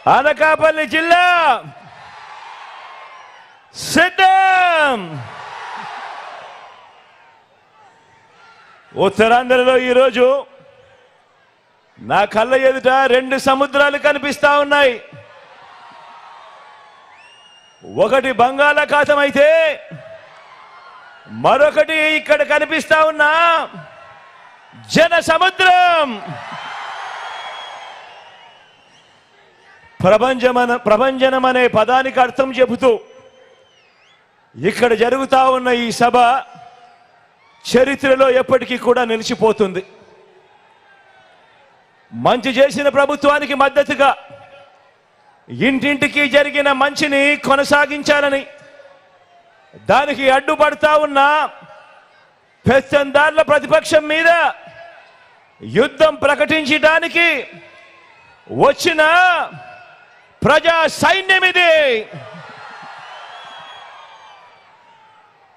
అనకాపల్లి జిల్లా సిద్ధం. ఉత్తరాంధ్రలో ఈరోజు నా కళ్ళ ఎదుట రెండు సముద్రాలు కనిపిస్తా ఉన్నాయి. ఒకటి బంగాళాఖాతం అయితే మరొకటి ఇక్కడ కనిపిస్తా ఉన్న జన సముద్రం. ప్రభంజనం అనే పదానికి అర్థం చెబుతూ ఇక్కడ జరుగుతా ఉన్న ఈ సభ చరిత్రలో ఎప్పటికీ కూడా నిలిచిపోతుంది. మంచి చేసిన ప్రభుత్వానికి మద్దతుగా ఇంటింటికి జరిగిన మంచిని కొనసాగించాలని, దానికి అడ్డుపడతా ఉన్న పెత్తందార్ల ప్రతిపక్షం మీద యుద్ధం ప్రకటించడానికి వచ్చిన ప్రజా సైన్యం ఇది.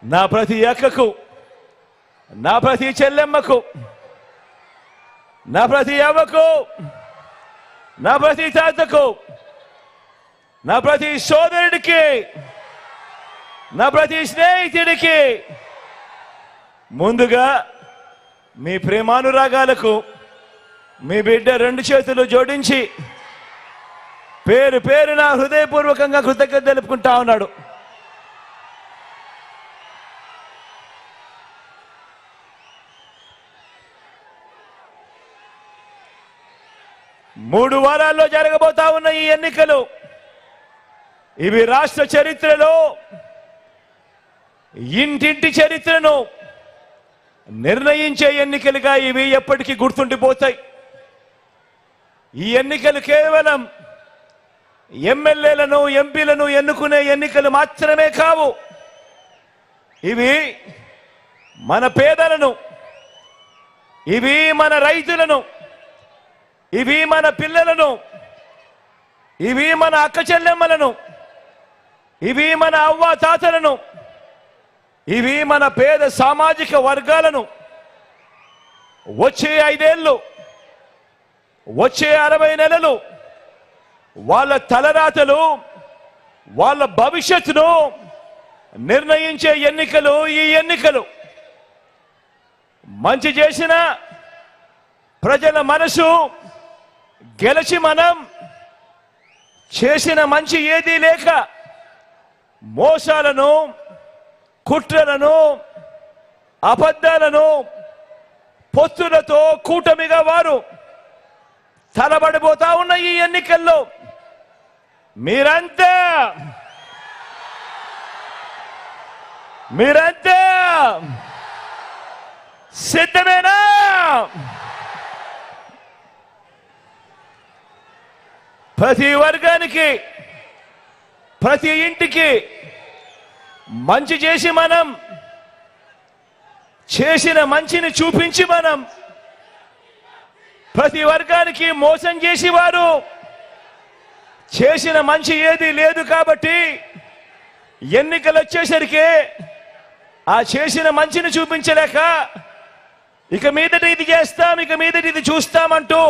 నా ప్రతి అక్కకు, నా ప్రతి చెల్లెమ్మకు, నా ప్రతి అవ్వకు, నా ప్రతి తాతకు, నా ప్రతి సోదరుడికి, నా ప్రతి స్నేహితుడికి ముందుగా మీ ప్రేమానురాగాలకు మీ బిడ్డ రెండు చేతులు జోడించి పేరు పేరున హృదయపూర్వకంగా కృతజ్ఞత తెలుపుకుంటా ఉన్నాడు. మూడు వారాల్లో జరగబోతా ఉన్న ఈ ఎన్నికలు ఇవి రాష్ట్ర చరిత్రలో ఇంటింటి చరిత్రను నిర్ణయించే ఎన్నికలుగా ఇవి ఎప్పటికీ గుర్తుండిపోతాయి. ఈ ఎన్నికలు కేవలం ఎమ్మెల్యేలను, ఎంపీలను ఎన్నుకునే ఎన్నికలు మాత్రమే కావు. ఇవి మన పేదలను, ఇవి మన రైతులను, ఇవి మన పిల్లలను, ఇవి మన అక్క చెల్లెమ్మలను, ఇవి మన అవ్వ తాతలను, ఇవి మన పేద సామాజిక వర్గాలను వచ్చే 5 ఏళ్ళు, వచ్చే 60 నెలలు వాళ్ళ తలరాతలు, వాళ్ళ భవిష్యత్తును నిర్ణయించే ఎన్నికలు ఈ ఎన్నికలు. మంచి చేసిన ప్రజల మనసు గెలిచి మనం చేసిన మంచి ఏదీ లేక మోసాలను, కుట్రలను, అబద్ధాలను పొత్తులతో కూటమిగా వారు తలబడిపోతా ఉన్న ఈ ఎన్నికల్లో మీరంతా సిద్ధమేనా? ప్రతి వర్గానికి, ప్రతి ఇంటికి మంచి చేసి మనం చేసిన మంచిని చూపించి మనం ప్రతి వర్గానికి మోసం చేసి వారు చేసిన మంచి ఏది లేదు కాబట్టి ఎన్నికలు వచ్చేసరికి ఆ చేసిన మంచిని చూపించలేక ఇక మీదట ఇది చేస్తాం, ఇక మీదట ఇది చూస్తామంటూ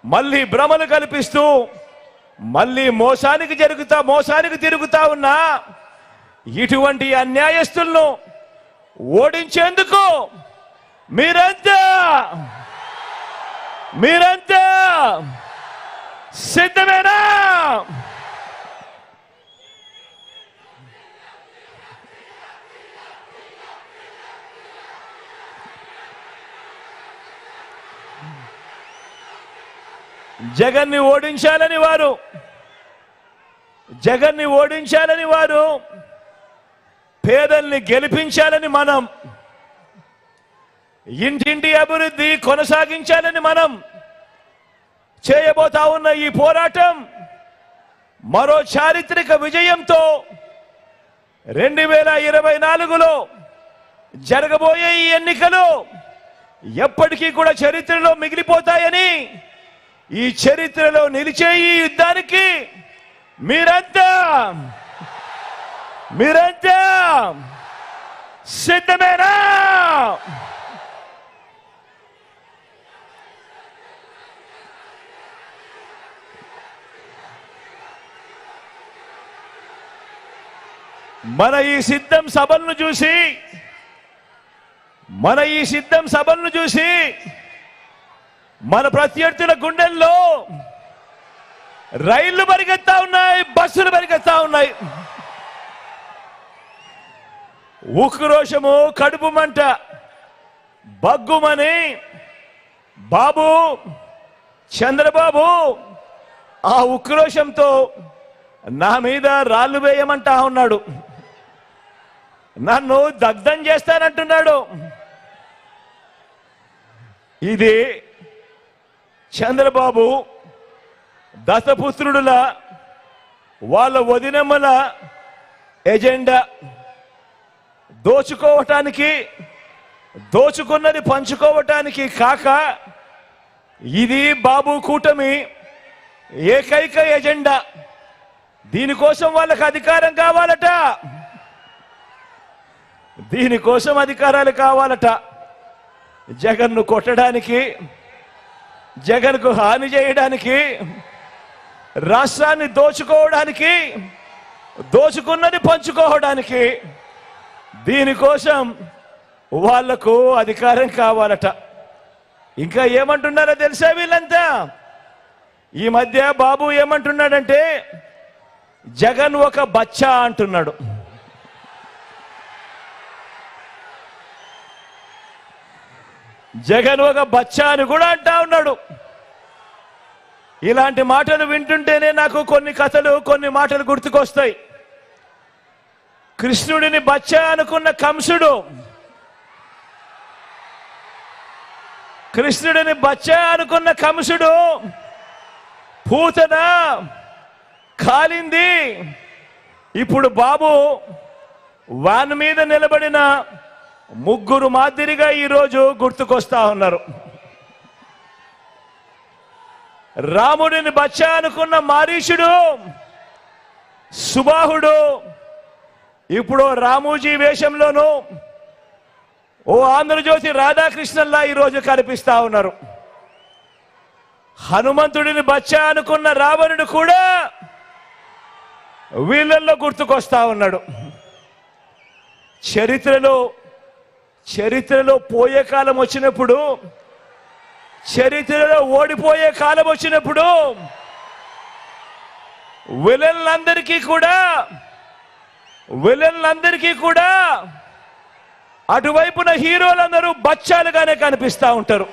మళ్ళీ భ్రమలు కల్పిస్తూ మళ్ళీ మోసానికి తిరుగుతా ఉన్నా ఇటువంటి అన్యాయస్తులను ఓడించేందుకు మీరంతా సిద్ధమేనా? జగన్ని ఓడించాలని వారు పేదల్ని గెలిపించాలని మనం, ఇంటింటి అభివృద్ధి కొనసాగించాలని మనం చేయబోతా ఉన్న ఈ పోరాటం మరో చారిత్రక విజయంతో 2024లో జరగబోయే ఈ ఎన్నికలు ఎప్పటికీ కూడా చరిత్రలో మిగిలిపోతాయని, ఈ చరిత్రలో నిలిచే ఈ యుద్ధానికి మీరంతా సిద్ధమేనా? మన ఈ సిద్ధం సభలను చూసి మన ప్రత్యర్థుల గుండెల్లో రైళ్లు పరిగెత్తా ఉన్నాయి, బస్సులు పరిగెత్తా ఉన్నాయి. ఉక్రోషము, కడుపు మంట బగ్గుమని బాబు చంద్రబాబు ఆ ఉక్రోషంతో నా మీద రాళ్ళు వేయమంటా ఉన్నాడు, నన్ను దగ్ధం చేస్తానంటున్నాడు. ఇది చంద్రబాబు దత్తపుత్రుడుల వాళ్ళ వదినమ్మల ఎజెండా. దోచుకోవటానికి, దోచుకున్నది పంచుకోవటానికి కాక ఇది బాబు కూటమి ఏకైక ఎజెండా. దీనికోసం వాళ్ళకి అధికారం కావాలట, దీనికోసం అధికారాలు కావాలట. జగన్ను కొట్టడానికి, జగన్కు హాని చేయడానికి, రాష్ట్రాన్ని దోచుకోవడానికి, దోచుకున్నది పంచుకోవడానికి, దీనికోసం వాళ్లకు అధికారం కావాలట. ఇంకా ఏమంటున్నారో తెలుసా వీళ్ళంతా? ఈ మధ్య బాబు ఏమంటున్నాడంటే జగన్ ఒక బచ్చా అంటున్నాడు. జగన్ ఒక బచ్చా అని కూడా అంటా ఉన్నాడు. ఇలాంటి మాటలు వింటుంటేనే నాకు కొన్ని కథలు, కొన్ని మాటలు గుర్తుకొస్తాయి. కృష్ణుడిని బచ్చా అనుకున్న కంసుడు, కృష్ణుడిని బచ్చా అనుకున్న కంసుడు పూతన కాలింది. ఇప్పుడు బాబు వాన్ మీద నిలబడిన ముగ్గురు మాదిరిగా ఈరోజు గుర్తుకొస్తా ఉన్నారు. రాముడిని బచ్చా అనుకున్న మారీషుడు, సుబాహుడు ఇప్పుడు రామూజీ వేషంలోనూ ఓ ఆంధ్రజ్యోతి రాధాకృష్ణన్లా ఈరోజు కనిపిస్తా ఉన్నారు. హనుమంతుడిని బచ్చా అనుకున్న రావణుడు కూడా వీళ్ళల్లో గుర్తుకొస్తా ఉన్నాడు. చరిత్రలో పోయే కాలం వచ్చినప్పుడు, చరిత్రలో ఓడిపోయే కాలం వచ్చినప్పుడు విలన్లందరికీ కూడా అటువైపున హీరోలందరూ బచ్చాలుగానే కనిపిస్తా ఉంటారు.